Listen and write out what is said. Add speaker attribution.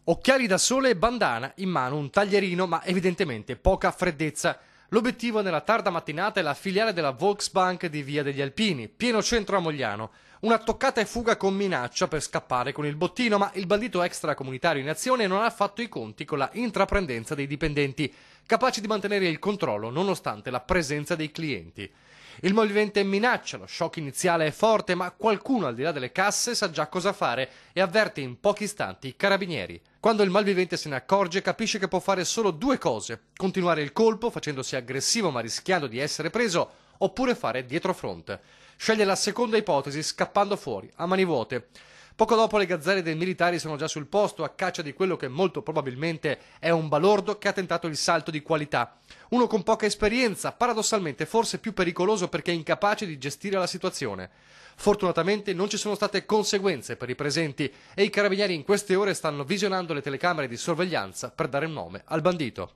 Speaker 1: Occhiali da sole e bandana, in mano un taglierino ma evidentemente poca freddezza. L'obiettivo nella tarda mattinata è la filiale della Volksbank di Via degli Alpini, pieno centro a Mogliano. Una toccata e fuga con minaccia per scappare con il bottino, ma il bandito extracomunitario in azione non ha fatto i conti con la intraprendenza dei dipendenti, capaci di mantenere il controllo nonostante la presenza dei clienti. Il movimento minaccia, lo shock iniziale è forte, ma qualcuno al di là delle casse sa già cosa fare e avverte in pochi istanti i carabinieri. Quando il malvivente se ne accorge capisce che può fare solo due cose: continuare il colpo facendosi aggressivo ma rischiando di essere preso, oppure fare dietrofront. Sceglie la seconda ipotesi scappando fuori, a mani vuote. Poco dopo le gazzelle dei militari sono già sul posto a caccia di quello che molto probabilmente è un balordo che ha tentato il salto di qualità. Uno con poca esperienza, paradossalmente forse più pericoloso perché incapace di gestire la situazione. Fortunatamente non ci sono state conseguenze per i presenti e i carabinieri in queste ore stanno visionando le telecamere di sorveglianza per dare un nome al bandito.